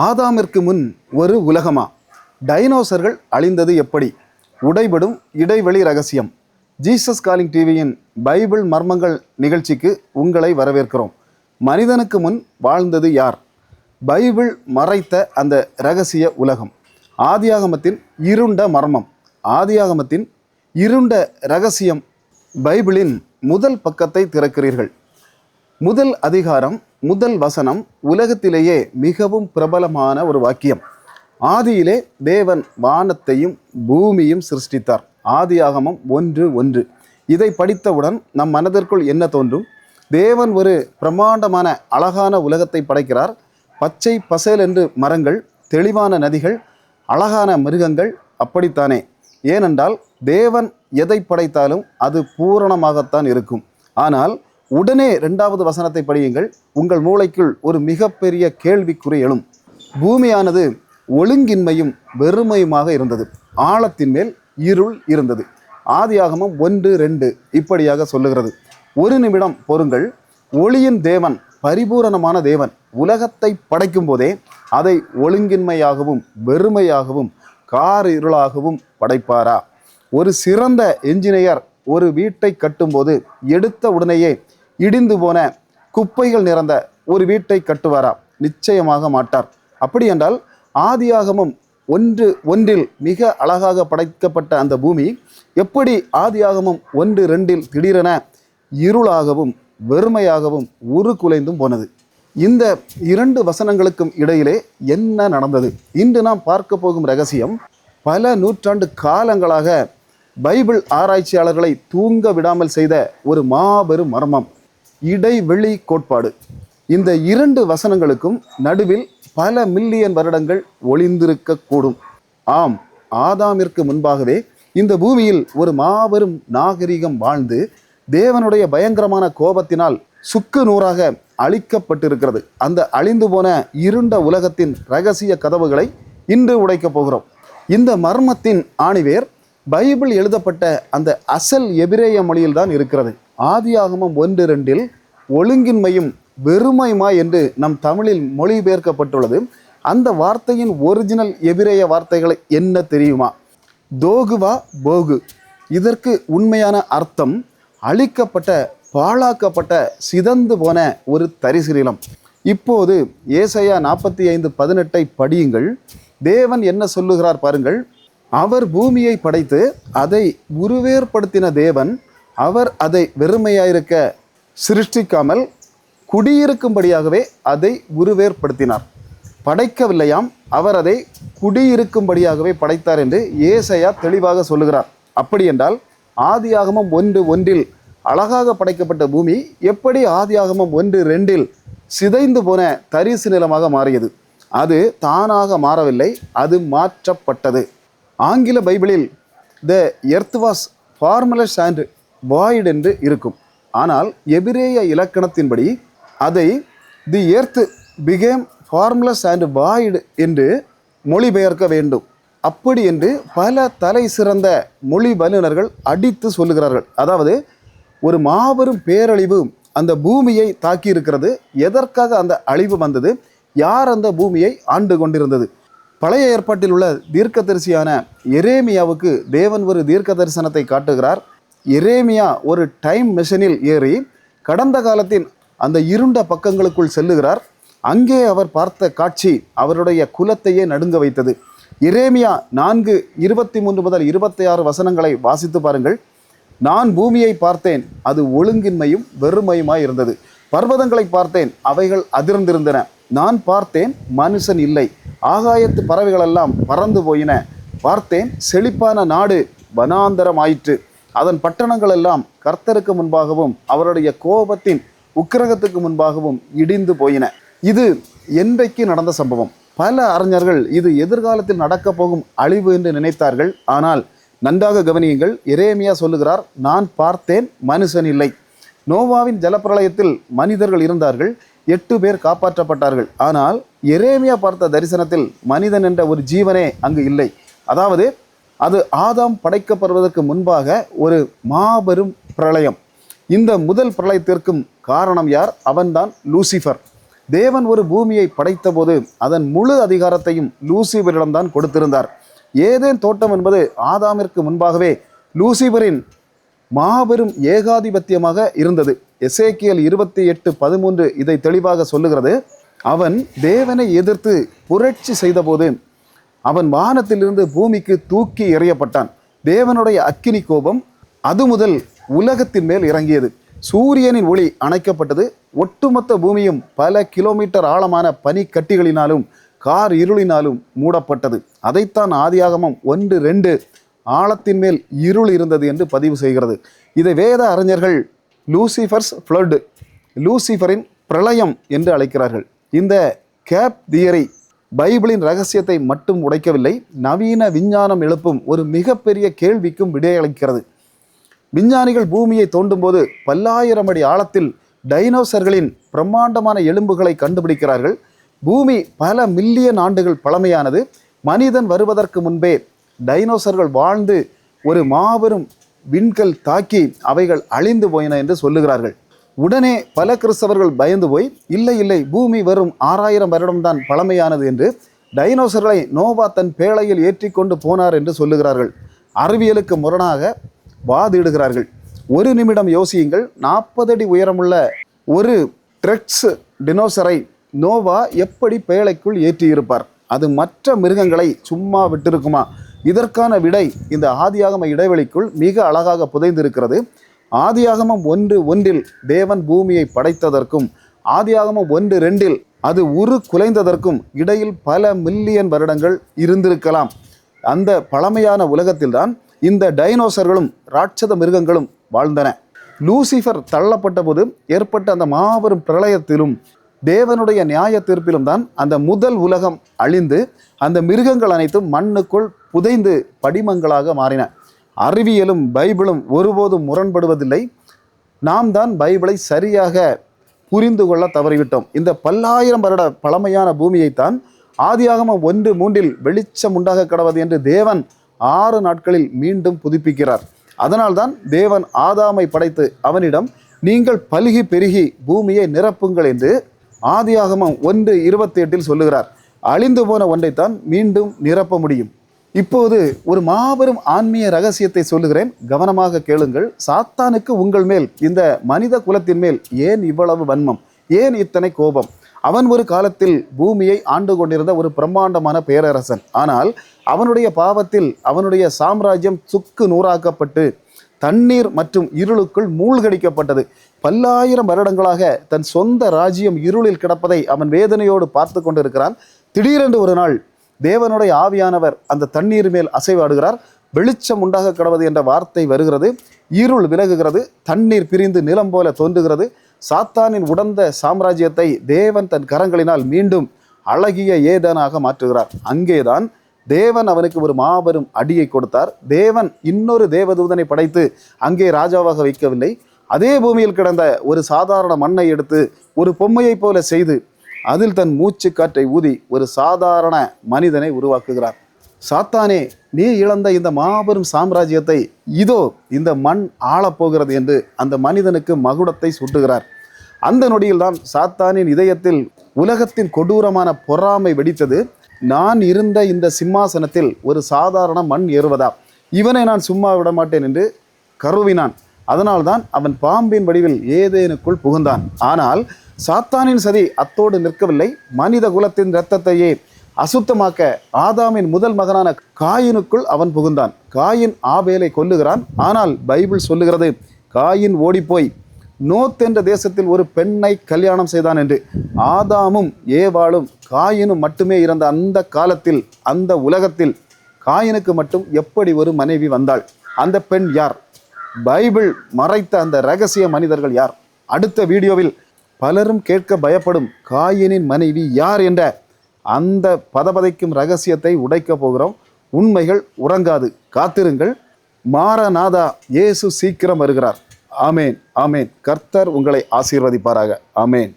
ஆதாமிற்கு முன் ஒரு உலகமா? டைனோசர்கள் அழிந்தது எப்படி? உடைபடும் இடைவெளி ரகசியம். ஜீசஸ் காலிங் டிவியின் பைபிள் மர்மங்கள் நிகழ்ச்சிக்கு உங்களை வரவேற்கிறோம். மனிதனுக்கு முன் வாழ்ந்தது யார்? பைபிள் மறைத்த அந்த இரகசிய உலகம். ஆதியாகமத்தின் இருண்ட மர்மம். ஆதியாகமத்தின் இருண்ட இரகசியம். பைபிளின் முதல் பக்கத்தை திறக்கிறீர்கள். முதல் அதிகாரம், முதல் வசனம் உலகத்திலேயே மிகவும் பிரபலமான ஒரு வாக்கியம். ஆதியிலே தேவன் வானத்தையும் பூமியும் சிருஷ்டித்தார். ஆதியாகமம் 1:1. இதை படித்தவுடன் நம் மனதிற்குள் என்ன தோன்றும்? தேவன் ஒரு பிரம்மாண்டமான அழகான உலகத்தை படைக்கிறார். பச்சை பசேல் என்று மரங்கள், தெளிவான நதிகள், அழகான மிருகங்கள். அப்படித்தானே? ஏனென்றால் தேவன் எதை படைத்தாலும் அது பூரணமாகத்தான் இருக்கும். ஆனால் உடனே 2வது வசனத்தை படியுங்கள். உங்கள் மூளைக்குள் ஒரு மிகப்பெரிய கேள்விக்குறி எழும். பூமியானது ஒழுங்கின்மையும் வெறுமையுமாக இருந்தது. ஆழத்தின் மேல் இருள் இருந்தது. ஆதியாகமம் 1:2 இப்படியாக சொல்லுகிறது. ஒரு நிமிடம் பொறுங்கள். ஒளியின் தேவன், பரிபூரணமான தேவன் உலகத்தை படைக்கும் போதே அதை ஒழுங்கின்மையாகவும் வெறுமையாகவும் காரிருளாகவும் படைப்பாரா? ஒரு சிறந்த என்ஜினியர் ஒரு வீட்டை கட்டும்போது எடுத்த உடனேயே இடிந்து போன குப்பைகள் நிறைந்த ஒரு வீட்டை கட்டுவாரா? நிச்சயமாக மாட்டார். அப்படி என்றால் ஆதியாகமம் 1:1 மிக அழகாக படைக்கப்பட்ட அந்த பூமி எப்படி ஆதியாகமம் 1:2 திடீரென இருளாகவும் வெறுமையாகவும் உருக்குலைந்தும் போனது? இந்த 2 வசனங்களுக்கும் இடையிலே என்ன நடந்தது? இன்று நாம் பார்க்க போகும் ரகசியம் பல நூற்றாண்டு காலங்களாக பைபிள் ஆராய்ச்சியாளர்களை தூங்க விடாமல் செய்த ஒரு மாபெரும் மர்மம், இடைவெளி கோட்பாடு. இந்த 2 வசனங்களுக்கும் நடுவில் பல மில்லியன் வருடங்கள் ஒளிந்திருக்கக்கூடும். ஆம், ஆதாமிற்கு முன்பாகவே இந்த பூமியில் ஒரு மாபெரும் நாகரிகம் வாழ்ந்து தேவனுடைய பயங்கரமான கோபத்தினால் சுக்கு நூறாக அழிக்கப்பட்டிருக்கிறது. அந்த அழிந்து போன இருண்ட உலகத்தின் இரகசிய கதவுகளை இன்று உடைக்கப் போகிறோம். இந்த மர்மத்தின் ஆணிவேர் பைபிள் எழுதப்பட்ட அந்த அசல் எபிரேய மொழியில்தான் இருக்கிறது. ஆதியாகமம் 1:2 ஒழுங்கின்மையும் வெறுமையுமா என்று நம் தமிழில் மொழிபெயர்க்கப்பட்டுள்ளது. அந்த வார்த்தையின் ஒரிஜினல் எபிரேய வார்த்தைகளை என்ன தெரியுமா? தோகுவா போகு. இதற்கு உண்மையான அர்த்தம் அழிக்கப்பட்ட, பாழாக்கப்பட்ட, சிதந்து போன ஒரு தரிசு நிலம். இப்போது ஏசாயா 45:18 படியுங்கள். தேவன் என்ன சொல்லுகிறார் பாருங்கள். அவர் பூமியை படைத்து அதை உருவேற்படுத்தின தேவன். அவர் அதை வெறுமையாயிருக்க சிருஷ்டிக்காமல் குடியிருக்கும்படியாகவே அதை உருவேற்படுத்தினார். படைக்கவில்லையாம், அவர் அதை குடியிருக்கும்படியாகவே படைத்தார் என்று ஏசாயா தெளிவாக சொல்லுகிறார். அப்படி என்றால் ஆதியாகமம் 1:1 அழகாக படைக்கப்பட்ட பூமி எப்படி ஆதியாகமம் 1:2 சிதைந்து போன தரிசு நிலமாக மாறியது? அது தானாக மாறவில்லை, அது மாற்றப்பட்டது. ஆங்கில பைபிளில் the earth was formless and void என்று இருக்கும். ஆனால் எபிரேய இலக்கணத்தின்படி அதை the earth became formless and void என்று மொழிபெயர்க்க வேண்டும். அப்படி என்று பல தலை சிறந்த மொழி வல்லுநர்கள் அடித்து சொல்லுகிறார்கள். அதாவது ஒரு மாபெரும் பேரழிவு அந்த பூமியை தாக்கி இருக்கிறது. எதற்காக அந்த அழிவு வந்தது? யார் அந்த பூமியை ஆண்டு கொண்டிருந்தது? பழைய ஏற்பாட்டில் உள்ள தீர்க்கதரிசியான எரேமியாவுக்கு தேவன் ஒரு தீர்க்க தரிசனத்தை காட்டுகிறார். எரேமியா ஒரு டைம் மெஷினில் ஏறி கடந்த காலத்தின் அந்த இருண்ட பக்கங்களுக்குள் செல்லுகிறார். அங்கே அவர் பார்த்த காட்சி அவருடைய குலத்தையே நடுங்க வைத்தது. எரேமியா 4:23 முதல் 26 வசனங்களை வாசித்து பாருங்கள். நான் பூமியை பார்த்தேன், அது ஒழுங்கின்மையும் வெறுமையுமாய் இருந்தது. பர்வதங்களை பார்த்தேன், அவைகள் அதிர்ந்திருந்தன. நான் பார்த்தேன், மனுஷன் இல்லை. ஆகாயத்து பறவைகளெல்லாம் பறந்து போயின. பார்த்தேன், செழிப்பான நாடு வனாந்தரமாயிற்று. அதன் பட்டணங்கள் எல்லாம் கர்த்தருக்கு முன்பாகவும் அவருடைய கோபத்தின் உக்கிரகத்துக்கு முன்பாகவும் இடிந்து போயின. இது என்றைக்கு நடந்த சம்பவம்? பல அறிஞர்கள் இது எதிர்காலத்தில் நடக்கப் போகும் அழிவு என்று நினைத்தார்கள். ஆனால் நன்றாக கவனியுங்கள். எரேமியா சொல்லுகிறார், நான் பார்த்தேன், மனுஷன் இல்லை. நோவாவின் ஜலப்பிரளயத்தில் மனிதர்கள் இருந்தார்கள். 8 பேர் காப்பாற்றப்பட்டார்கள். ஆனால் எரேமியா பார்த்த தரிசனத்தில் மனிதன் என்ற ஒரு ஜீவனே அங்கு இல்லை. அதாவது அது ஆதாம் படைக்கப்படுவதற்கு முன்பாக ஒரு மாபெரும் பிரளயம். இந்த முதல் பிரளயத்திற்கும் காரணம் யார்? அவன்தான் லூசிஃபர். தேவன் ஒரு பூமியை படைத்த போது அதன் முழு அதிகாரத்தையும் லூசிபரிடம்தான் கொடுத்திருந்தார். ஏதேன் தோட்டம் என்பது ஆதாமிற்கு முன்பாகவே லூசிபரின் மாபெரும் ஏகாதிபத்தியமாக இருந்தது. எசேக்கியேல் 28:13 இதை தெளிவாக சொல்லுகிறது. அவன் தேவனை எதிர்த்து புரட்சி செய்தபோது அவன் வானத்திலிருந்து பூமிக்கு தூக்கி எறியப்பட்டான். தேவனுடைய அக்கினி கோபம் அது முதல் உலகத்தின் மேல் இறங்கியது. சூரியனின் ஒளி அணைக்கப்பட்டது. ஒட்டுமொத்த பூமியும் பல கிலோமீட்டர் ஆழமான பனிக்கட்டிகளினாலும் கார் இருளினாலும் மூடப்பட்டது. அதைத்தான் ஆதியாகமம் 1:2 ஆழத்தின் மேல் இருள் இருந்தது என்று பதிவு செய்கிறது. இதை வேத அறிஞர்கள் லூசிஃபர்ஸ் ஃப்ளட், லூசிஃபரின் பிரளயம் என்று அழைக்கிறார்கள். இந்த கேப் தியரி பைபிளின் ரகசியத்தை மட்டும் உடைக்கவில்லை, நவீன விஞ்ஞானம் எழுப்பும் ஒரு மிகப்பெரிய கேள்விக்கும் விடையளிக்கிறது. விஞ்ஞானிகள் பூமியை தோண்டும் போது பல்லாயிரம் அடி ஆழத்தில் டைனோசர்களின் பிரம்மாண்டமான எலும்புகளை கண்டுபிடிக்கிறார்கள். பூமி பல மில்லியன் ஆண்டுகள் பழமையானது. மனிதன் வருவதற்கு முன்பே டைனோசர்கள் வாழ்ந்து ஒரு மாபெரும் விண்கல் தாக்கி அவைகள் அழிந்து போயின என்று சொல்லுகிறார்கள். உடனே பல கிறிஸ்தவர்கள் பயந்து போய் இல்லை பூமி வெறும் 6000 வருடம்தான் பழமையானது என்று டைனோசர்களை நோவா தன் பேழையில் ஏற்றி கொண்டு போனார் என்று சொல்லுகிறார்கள். அறிவியலுக்கு முரணாக வாதிடுகிறார்கள். ஒரு நிமிடம் யோசியுங்கள். 40 அடி உயரமுள்ள ஒரு ட்ரெக்ஸ் டினோசரை நோவா எப்படி பேழைக்குள் ஏற்றியிருப்பார்? அது மற்ற மிருகங்களை சும்மா விட்டிருக்குமா? இதற்கான விடை இந்த ஆதியாகம இடைவெளிக்குள் மிக அழகாக புதைந்திருக்கிறது. ஆதியாகமம் 1:1 தேவன் பூமியை படைத்ததற்கும் ஆதியாகமம் 1:2 அது குலைந்ததற்கும் இடையில் பல மில்லியன் வருடங்கள் இருந்திருக்கலாம். அந்த பழமையான உலகத்தில்தான் இந்த டைனோசர்களும் ராட்சத மிருகங்களும் வாழ்ந்தன. லூசிஃபர் தள்ளப்பட்ட போது ஏற்பட்ட அந்த மாபெரும் பிரளயத்திலும் தேவனுடைய நியாய தீர்ப்பிலும் தான் அந்த முதல் உலகம் அழிந்து அந்த மிருகங்கள் அனைத்தும் மண்ணுக்குள் புதைந்து படிமங்களாக மாறின. அறிவியலும் பைபிளும் ஒருபோதும் முரண்படுவதில்லை. நாம் தான் பைபிளை சரியாக புரிந்து கொள்ள தவறிவிட்டோம். இந்த பல்லாயிரம் வருட பழமையான பூமியைத்தான் ஆதியாகமம் 1:3 வெளிச்சம் உண்டாக கடவது என்று தேவன் 6 நாட்களில் மீண்டும் புதுப்பிக்கிறார். அதனால்தான் தேவன் ஆதாமை படைத்து அவனிடம் நீங்கள் பலுகி பெருகி பூமியை நிரப்புங்கள் என்று ஆதியாகமம் 1:28 சொல்லுகிறார். அழிந்து போன ஒன்றைத்தான் மீண்டும் நிரப்ப முடியும். இப்போது ஒரு மாபெரும் ஆன்மீக ரகசியத்தை சொல்லுகிறேன், கவனமாக கேளுங்கள். சாத்தானுக்கு உங்கள் மேல், இந்த மனித குலத்தின் மேல் ஏன் இவ்வளவு வன்மம், ஏன் இத்தனை கோபம்? அவன் ஒரு காலத்தில் பூமியை ஆண்டு கொண்டிருந்த ஒரு பிரம்மாண்டமான பேரரசன். ஆனால் அவனுடைய பாவத்தில் அவனுடைய சாம்ராஜ்யம் சுக்கு நூறாக்கப்பட்டு தண்ணீர் மற்றும் இருளுக்குள் மூழ்கடிக்கப்பட்டது. பல்லாயிரம் வருடங்களாக தன் சொந்த ராஜ்யம் இருளில் கிடப்பதை அவன் வேதனையோடு பார்த்து கொண்டிருக்கிறான். திடீரென்று ஒரு நாள் தேவனுடைய ஆவியானவர் அந்த தண்ணீர் மேல் அசைவாடுகிறார். வெளிச்சம் உண்டாக கடவது என்ற வார்த்தை வருகிறது. இருள் விலகுகிறது. தண்ணீர் பிரிந்து நிலம் போல தோன்றுகிறது. சாத்தானின் உடந்த சாம்ராஜ்யத்தை தேவன் தன் கரங்களினால் மீண்டும் அழகிய ஏதனாக மாற்றுகிறார். அங்கேதான் தேவன் அவனுக்கு ஒரு மாபெரும் அடியை கொடுத்தார். தேவன் இன்னொரு தேவதூதனை படைத்து அங்கே ராஜாவாக வைக்கவில்லை. அதே பூமியில் கிடந்த ஒரு சாதாரண மண்ணை எடுத்து ஒரு பொம்மையைப் போல செய்து அதில் தன் மூச்சு காற்றை ஊதி ஒரு சாதாரண மனிதனை உருவாக்குகிறார். சாத்தானே, நீ இழந்த இந்த மாபெரும் சாம்ராஜ்யத்தை இதோ இந்த மண் ஆளப்போகிறது என்று அந்த மனிதனுக்கு மகுடத்தை சூட்டுகிறார். அந்த நொடியில்தான் சாத்தானின் இதயத்தில் உலகத்தின் கொடூரமான பொறாமை வெடித்தது. நான் இருந்த இந்த சிம்மாசனத்தில் ஒரு சாதாரண மண் ஏறுவதா, இவனை நான் சும்மா விட மாட்டேன் என்று கருவினான். அதனால்தான் அவன் பாம்பின் வடிவில் ஏதேனுக்குள் புகுந்தான். ஆனால் சாத்தானின் சதி அத்தோடு நிற்கவில்லை. மனித குலத்தின் இரத்தத்தையே அசுத்தமாக்க ஆதாமின் முதல் மகனான காயினுக்குள் அவன் புகுந்தான். காயின் ஆபேலை கொல்லுகிறான். ஆனால் பைபிள் சொல்லுகிறது, காயின் ஓடிப்போய் நோத் என்ற தேசத்தில் ஒரு பெண்ணை கல்யாணம் செய்தான் என்று. ஆதாமும் ஏவாளும் காயினும் மட்டுமே இருந்த அந்த காலத்தில், அந்த உலகத்தில் காயினுக்கு மட்டும் எப்படி ஒரு மனைவி வந்தாள்? அந்த பெண் யார்? பைபிள் மறைத்த அந்த ரகசிய மனிதர்கள் யார்? அடுத்த வீடியோவில் பலரும் கேட்க பயப்படும் காயினின் மனைவி யார் என்ற அந்த பதபதைக்கும் ரகசியத்தை உடைக்க போகிறோம். உண்மைகள் உறங்காது, காத்திருங்கள். மாரநாதா, இயேசு சீக்கிரம் வருகிறார். ஆமேன், ஆமேன். கர்த்தர் உங்களை ஆசீர்வதிப்பாராக. ஆமேன்.